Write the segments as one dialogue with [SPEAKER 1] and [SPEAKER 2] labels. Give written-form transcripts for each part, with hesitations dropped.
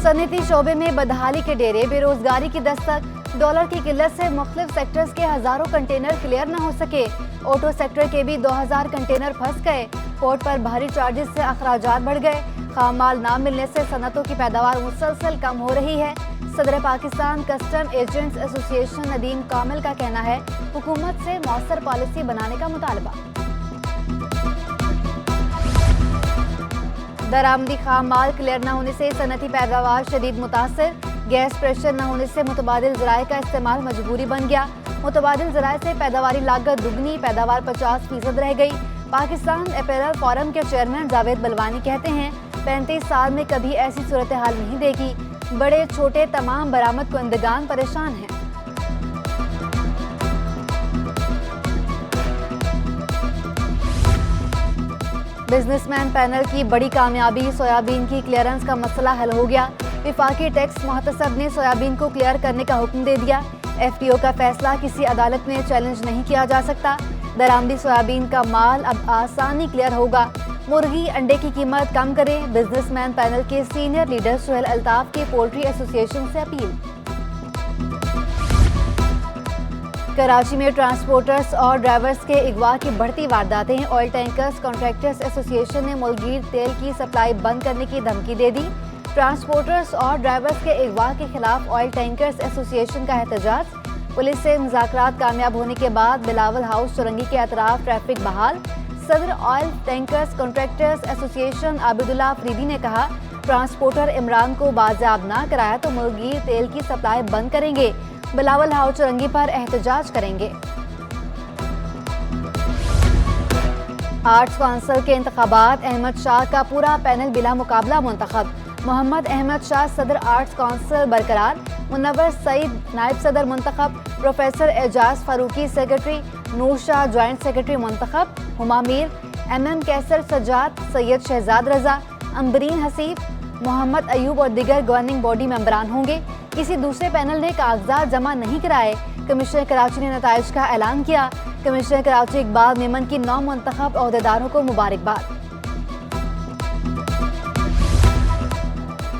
[SPEAKER 1] सनती शोबे में बदहाली के डेरे, बेरोजगारी की दस्तक, डॉलर की किल्लत से मुख्तलिफ सेक्टर्स के हजारों कंटेनर क्लियर न हो सके। ऑटो सेक्टर के भी 2000 कंटेनर फंस गए। पोर्ट पर भारी चार्जेस से अखराजात बढ़ गए। खाम माल ना मिलने से सनतों की पैदावार मुसलसल कम हो रही है। सदर Pakistan custom agents association Nadeem Kamil का कहना है, हुकूमत से मौसर पॉलिसी बनाने का मुतालबा। दरामदी खाम माल क्लियर न होने से सनती पैदावार शदीद मुतासर। गैस प्रेशर न होने से मुतबादिल ज़राए का इस्तेमाल मजबूरी बन गया। मुतबादिल ज़राए से पैदावारी लागत दुगनी, पैदावार 50% रह गई। पाकिस्तान अपैरल फोरम के चेयरमैन जावेद बलवानी कहते हैं, 35 साल में कभी ऐसी सूरत हाल नहीं देखी। बड़े छोटे तमाम बरामद कुंदगान परेशान हैं। बिजनेसमैन पैनल की बड़ी कामयाबी, सोयाबीन की क्लियरेंस का मसला हल हो गया। विफाकी टैक्स मुहतसब ने सोयाबीन को क्लियर करने का हुक्म दे दिया। FTO का फैसला किसी अदालत में चैलेंज नहीं किया जा सकता। दरामदी सोयाबीन का माल अब आसानी क्लियर होगा। मुर्गी अंडे की कीमत कम करें, बिजनेसमैन पैनल के सीनियर लीडर सुहेल अल्ताफ की पोल्ट्री एसोसिएशन से अपील। कराची में ट्रांसपोर्टर्स और ड्राइवर्स के अगवा की बढ़ती वारदातें। ऑयल टैंकर्स कॉन्ट्रैक्टर्स एसोसिएशन ने मुल्कीर तेल की सप्लाई बंद करने की धमकी दे दी। ट्रांसपोर्टर्स और ड्राइवर्स के अगवा के खिलाफ ऑयल टैंकर्स एसोसिएशन का एहतजाज। पुलिस से मुज़ाकरात कामयाब होने के बाद बिलावल हाउस चुरंगी के अतराफ ट्रैफिक बहाल। सदर oil tankers contractors association Abidullah Afridi ने कहा, ट्रांसपोर्टर इमरान को बाजियाब ना कराया तो मुल्कीर तेल की सप्लाई बंद करेंगे। बिलावल हाउस चुरंगी पर एहतजाज करेंगे। आर्ट्स काउंसिल के इंतखाबात, अहमद शाह का पूरा पैनल बिला मुकाबला मुंतखब। मोहम्मद अहमद शाह सदर आर्ट्स काउंसिल बरकरार। मुनव्वर सईद नायब सदर मुंतखब। Professor Ejaz Farooqi secretary. Noor Shah joint secretary मुंतखब। हुमा मीर, MM कैसर सजाद, सैयद शहजाद रजा, अम्बरीन हसीब, मोहम्मद अयूब और दीगर गवर्निंग बॉडी मेंबरान होंगे। किसी दूसरे पैनल ने कागजात जमा नहीं कराए। कमिश्नर कराची ने नताइज का ऐलान किया। कमिश्नर कराची इकबाल मेमन की 9 मुंतखब ओहदेदारों को मुबारकबाद।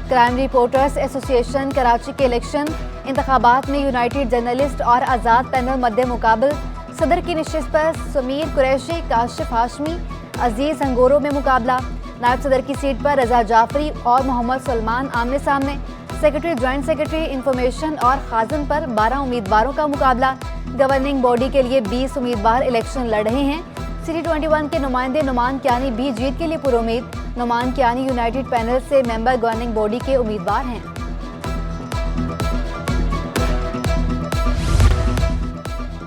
[SPEAKER 1] क्राइम रिपोर्टर्स एसोसिएशन कराची के इलेक्शन इंतखाबात में यूनाइटेड जर्नलिस्ट और आज़ाद पैनल मद्दे मुकाबल। सदर की नशिस्त पर समीर कुरैशी, काशिफ हाशमी, अजीज हंगोरो में मुकाबला। नायब सदर की सीट पर रजा जाफरी और मोहम्मद सलमान आमने सामने। सेक्रेटरी, ज्वाइंट सेक्रेटरी इंफॉर्मेशन और खाजन पर 12 उम्मीदवारों का मुकाबला। गवर्निंग बॉडी के लिए 20 उम्मीदवार इलेक्शन लड़ रहे हैं। City 21 के नुमाइंदे नुमान कियानी भी जीत के लिए पुरुमीद। नुमान कियानी यूनाइटेड पैनल से मेंबर गवर्निंग बॉडी के उम्मीदवार हैं।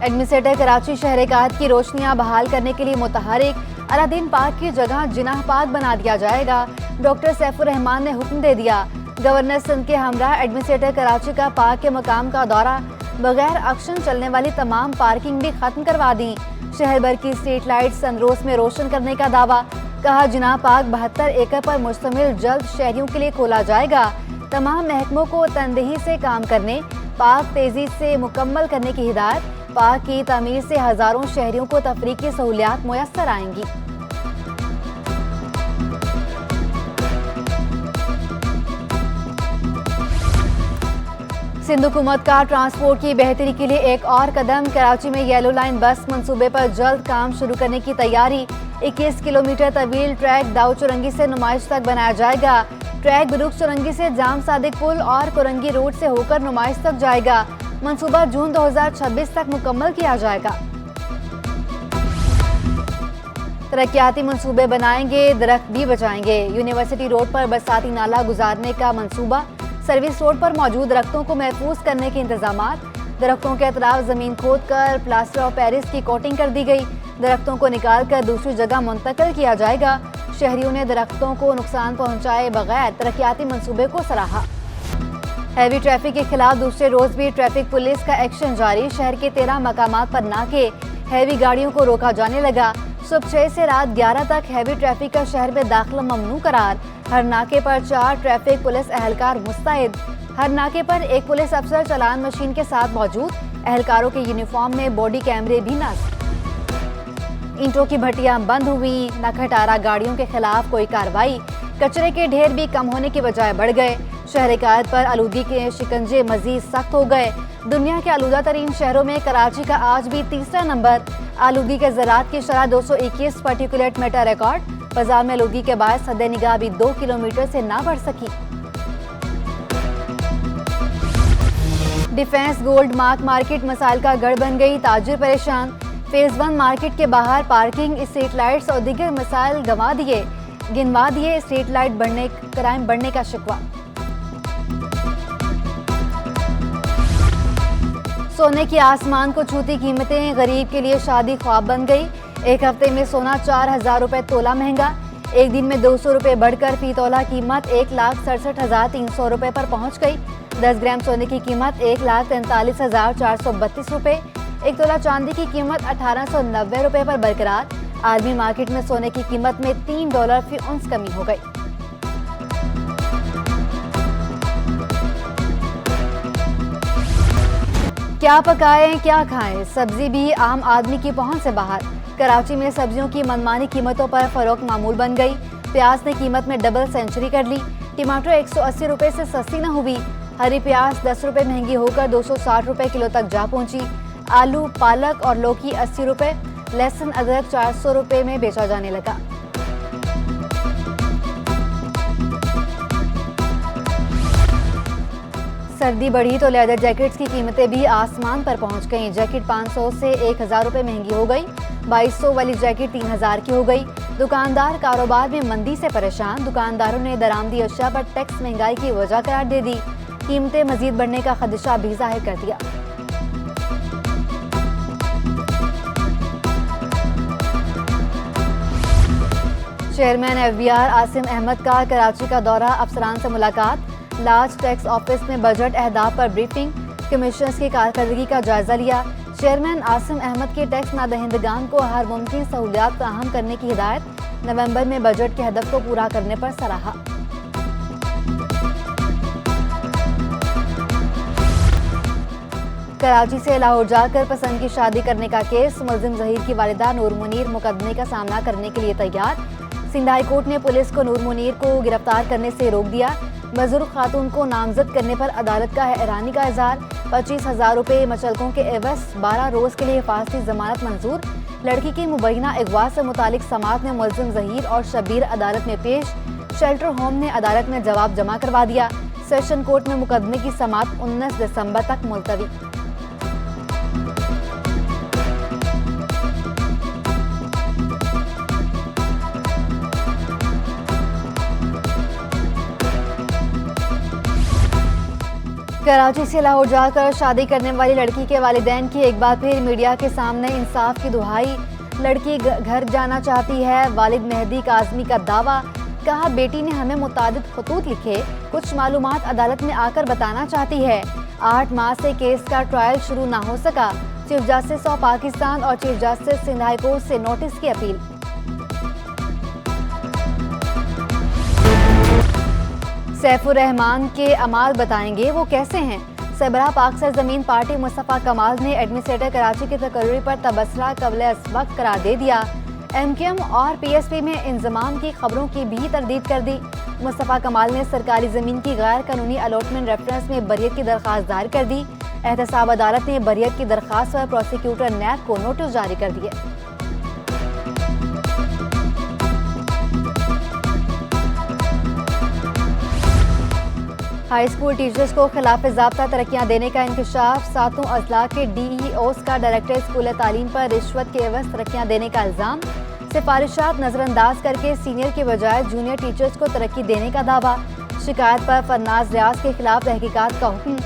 [SPEAKER 1] एडमिनिस्ट्रेटर कराची शहर काहत की रोशनियां बहाल करने के लिए मुतहरिक। अलादीन पार्क की जगह जिनाह पार्क बना दिया जाएगा। डॉक्टर सैफुर रहमान ने हुक्म दे दिया। गवर्नर सिंध के हमरा एडमिनिस्ट्रेटर कराची का पार्क के मकाम का दौरा। बगैर एक्शन चलने वाली तमाम पार्किंग भी खत्म करवा दी। शहर भर की स्ट्रीट लाइट सनरोज में रोशन करने का दावा। कहा, जिनाह पार्क 72 एकड़ पर मुश्तमिल जल्द शहरियों के लिए खोला जाएगा। तमाम महकमों को तनदेही से काम करने, पार्क तेजी से मुकम्मल करने की हिदायत। पार्क की तामीर से हजारों शहरियों को तफरीह की सहूलियात मुयस्सर आएंगी। सिंध हुकूमत का ट्रांसपोर्ट की बेहतरी के लिए एक और कदम। कराची में येलो लाइन बस मंसूबे पर जल्द काम शुरू करने की तैयारी। 21 किलोमीटर तवील ट्रैक दाऊ चुरंगी से नुमाइश तक बनाया जाएगा। ट्रैक बरूक चुरंगी से जाम सादिक पुल और कुरंगी रोड से होकर नुमाइश तक जाएगा। मंसूबा जून 2026 तक मुकम्मल किया जाएगा। तरक्याती मंसूबे बनाएंगे, दरख्त भी बचाएंगे। यूनिवर्सिटी रोड पर बरसाती नाला गुजारने का मंसूबा। सर्विस रोड पर मौजूद दरख्तों को महफूज करने के इंतजामात। दरख्तों के अतराफ जमीन खोद कर प्लास्टर ऑफ पेरिस की कोटिंग कर दी गई। दरख्तों को निकाल कर दूसरी जगह मुंतकिल किया जाएगा। शहरियों ने दरख्तों को नुकसान पहुंचाए बगैर तरक्याती मंसूबे को सराहा। हैवी ट्रैफिक के खिलाफ दूसरे रोज भी ट्रैफिक पुलिस का एक्शन जारी। शहर के 13 मकामात पर नाके, हैवी गाड़ियों को रोका जाने लगा। सुबह 6 से रात 11 तक हैवी ट्रैफिक का शहर में दाखिला ममनू करार। हर नाके पर 4 ट्रैफिक पुलिस एहलकार मुस्तैद। हर नाके पर एक पुलिस अफसर चालान मशीन के साथ मौजूद। एहलकारों के यूनिफॉर्म में बॉडी कैमरे भी नस्ब। ईंटों की भट्टियां बंद हुई। नखटारा गाड़ियों के खिलाफ कोई कार्रवाई। कचरे के ढेर भी कम होने के बजाय बढ़ गए। शहर कायद पर आलूगी के शिकंजे मजीद सख्त हो गए। दुनिया के आलूदा तरीन शहरों में कराची का आज भी तीसरा नंबर। आलूगी के ज़रात की शरह 221 पार्टिकुलेट मीटर रिकॉर्ड। बाजार में आलूगी के बायस हद निगाह भी 2 किलोमीटर से ना बढ़ सकी। डिफेंस गोल्ड मार्क मार्केट मसाइल का गढ़ बन गई, ताजिर परेशान। फेज 1 मार्केट के बाहर पार्किंग, स्ट्रीट लाइट्स और दीगर मसाइल गिनवा दिए। स्ट्रीट लाइट क्राइम बढ़ने का शिकवा। सोने की आसमान को छूती कीमतें, गरीब के लिए शादी ख्वाब बन गई। एक हफ्ते में सोना 4,000 रुपए तोला महंगा। एक दिन में 200 रुपए बढ़कर फी तोला कीमत 1,67,300 रुपए पर पहुंच गई। 10 ग्राम सोने की कीमत 1,43,432 रुपए। एक तोला चांदी की कीमत 1,890 रुपए पर बरकरार। आलमी मार्केट में सोने की कीमत में $3 फी औंस कमी हो गई। क्या पकाएं क्या खाएं, सब्जी भी आम आदमी की पहुंच से बाहर। कराची में सब्जियों की मनमानी कीमतों पर फरोख्त मामूल बन गई। प्याज ने कीमत में डबल सेंचुरी कर ली। टमाटर 180 रुपए से सस्ती न हुई। हरी प्याज 10 रुपए महंगी होकर 260 रुपए किलो तक जा पहुंची। आलू, पालक और लौकी 80 रुपए। लहसुन, अदरक 400 रुपए में बेचा जाने लगा। सर्दी बढ़ी तो लेदर जैकेट्स की कीमतें भी आसमान पर पहुंच गईं। जैकेट 500 से 1,000 रुपए महंगी हो गई। 2200 वाली जैकेट 3,000 की हो गई। दुकानदार कारोबार में मंदी से परेशान। दुकानदारों ने दरामदी अशिया पर टैक्स महंगाई की वजह करार दे दी। कीमतें मजीद बढ़ने का खदशा भी जाहिर कर दिया। चेयरमैन FBR आसिम अहमद का कराची का दौरा, अफसरान से मुलाकात। लार्ज टैक्स ऑफिस में बजट अहदाफ पर ब्रीफिंग। कमिश्नर्स की कारकर्दगी का जायजा लिया। चेयरमैन आसिम अहमद के टैक्स नादहिंदगान को हर मुमकिन सहूलियात फराहम करने की हिदायत। नवंबर में बजट के हदफ को पूरा करने पर सराहा। कराची से लाहौर जाकर पसंद की शादी करने का केस। मुलजिम जहीर की वालिदा नूर मुनीर मुकदमे का सामना करने के लिए तैयार। सिंध हाई कोर्ट ने पुलिस को नूर मुनीर को गिरफ्तार करने से रोक दिया। बुजुर्ग खातून को नामजद करने पर अदालत का हैरानी का इजहार। 25,000 रुपए मचलकों के एवज 12 रोज के लिए हिफाजती जमानत मंजूर। लड़की की मुबैना अगवा से मुतालिक समात ने मुलजिम जहीर और शब्बीर अदालत में पेश। शेल्टर होम ने अदालत में जवाब जमा करवा दिया। सेशन कोर्ट में मुकदमे की समात 19 दिसंबर तक मुलतवी। कराची से लाहौर जाकर शादी करने वाली लड़की के वालिदैन की एक बार फिर मीडिया के सामने इंसाफ की दुहाई। लड़की घर जाना चाहती है। वालिद मेहदी काज़मी का दावा। कहा, बेटी ने हमें मुतादिद खतूत लिखे, कुछ मालूमात अदालत में आकर बताना चाहती है। 8 माह से केस का ट्रायल शुरू ना हो सका। चीफ जस्टिस ऑफ पाकिस्तान और chief justice Sindh high court से नोटिस की अपील। सैफुर रहमान के अमाल बताएंगे वो कैसे हैं। सरबराह पाक सरजमीन पार्टी मुस्तफ़ा कमाल ने एडमिनिस्ट्रेटर कराची की तकर्री पर तबसरा कबल वक्त करार दे दिया। MQM और PSP में इंजमाम की खबरों की भी तरदीद कर दी। मुस्तफ़ा कमाल ने सरकारी ज़मीन की गैर कानूनी अलॉटमेंट रेफरेंस में बरियत की दरख्वास्त दायर कर दी। एहतसाब अदालत ने बरियत की दरख्वास्त पर प्रोसिक्यूटर नैब को नोटिस जारी कर दिए। हाई स्कूल टीचर्स को खिलाफ ज़ाब्ता तरक्कियाँ देने का इंकशाफ। 7 अजला के DEOs का डायरेक्टर स्कूल तालीम पर रिश्वत के एवज तरक्कियाँ देने का इल्ज़ाम। सिफारिशात नज़रअंदाज करके सीनियर के बजाय जूनियर टीचर्स को तरक्की देने का दावा। शिकायत पर फरनाज रियाज के खिलाफ तहकीकात का हुक्म।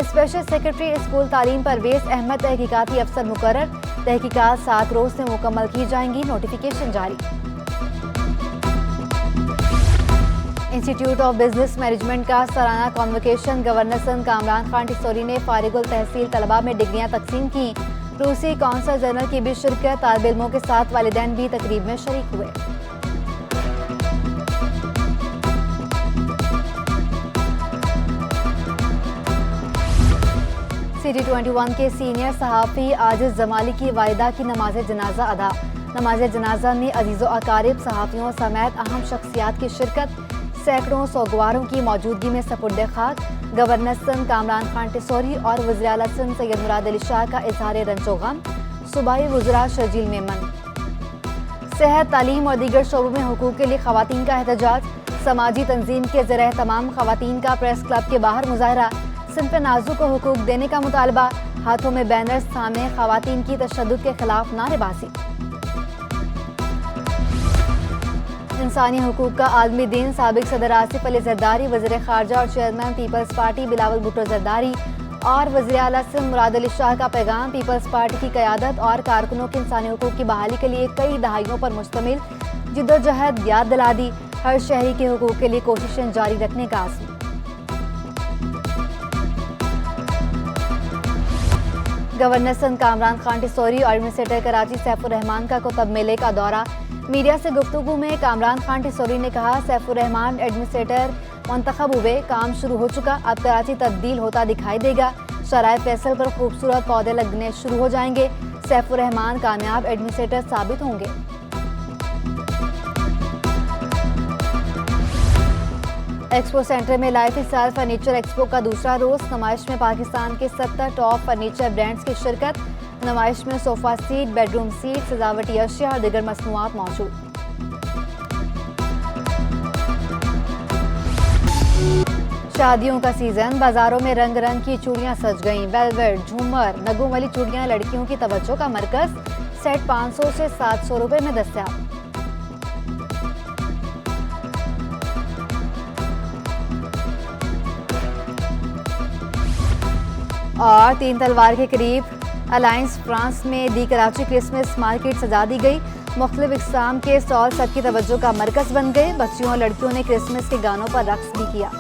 [SPEAKER 1] स्पेशल सेक्रेटरी स्कूल तालीम परवेज अहमद तहकीकाती अफसर मुकर्रर। तहकीकात 7 रोज से मुकम्मल की जाएंगी। नोटिफिकेशन जारी। इंस्टीट्यूट ऑफ बिजनेस मैनेजमेंट का सालाना कॉन्वोकेशन। गवर्नर सिंध कामरान खान टिसोरी ने फारिगुल तहसील तलबा में डिग्रियां तकसीम की। रूसी कौंसल जनरल की भी शिरकत। तालिब इल्मों के साथ वालिदैन भी तकरीब में शरीक हुए। CT21 के सीनियर सहाफ़ी आजिज़ जमाली की वालिदा की नमाज जनाजा अदा। नमाज जनाजा में अजीज़ो अकारिब, सहाफ़ियों समेत अहम शख्सियात की शिरकत। सैकड़ों सोगवारों की मौजूदगी में सपुर्द खाक। गवर्नर सिंध कामरान खान टिसौरी और वज़ीर आला सिंध सैयद मुराद अली शाह का इजहार रंजो गम। सूबाई वज़रा शर्जील मेमन। सेहत, तालीम और दीगर शोबों में हुकूक के लिए खवातीन का एहतजाज। समाजी तंजीम के ज़रिए तमाम खवातीन का प्रेस क्लब के बाहर मुजाहरा। सिंध पे नाजुक को हुकूक देने का मुतालबा। हाथों में बैनर्स थामे खवातीन की तशद्दुद के खिलाफ नारेबाजी। इंसानी हुकूक का आलमी दिन। साबिक सदर आसिफ अली जरदारी, वज़ीर ख़ारजा और chairman peoples party Bilawal Bhutto Zardari और वज़ीर आला सिंध मुराद अली शाह का पैगाम। पीपल्स पार्टी की क़यादत और कारकुनों के इंसानी हुकूक की बहाली के लिए कई दहाइयों पर मुश्तमिल जिद्दोजहद याद दिला दी। हर शहरी के हुकूक के लिए कोशिशें जारी रखने का आज़म। गवर्नर सिंध कामरान खान टिसौरी और एडमिनिस्ट्रेटर कराची सैफुर रहमान का कुतुब मेले का दौरा। मीडिया से गुफ्तगू में कामरान खान टिसौरी ने कहा, सैफुर रहमान एडमिनिस्ट्रेटर मुंतखब हुए, काम शुरू हो चुका, अब कराची तब्दील होता दिखाई देगा। शराय फैसल पर खूबसूरत पौधे लगने शुरू हो जाएंगे। सैफुर रहमान कामयाब एडमिनिस्ट्रेटर साबित होंगे। एक्सपो सेंटर में लाइफ स्टाइल फर्नीचर एक्सपो का दूसरा रोज। नुमाइश में पाकिस्तान के 70 टॉप फर्नीचर ब्रांड्स की शिरकत। नुमाइश में सोफा सीट, बेडरूम सीट, सजावटी अशिया और दीगर मसनूआत मौजूद। शादियों का सीजन। बाजारों में रंग रंग की चूड़ियां सज गईं। वेलवेट, झूमर, नगों वाली चूड़ियां लड़कियों की तवज्जो का मरकज। सेट 500 से 700 रुपए में दस्तयाब। और 3 तलवार के करीब अलायंस फ्रांस में दी कराची क्रिसमस मार्केट सजा दी गई। मुख्तलिफ इक़साम के स्टॉल सबकी तवज्जो का मरकज बन गए। बच्चियों और लड़कियों ने क्रिसमस के गानों पर रक्स भी किया।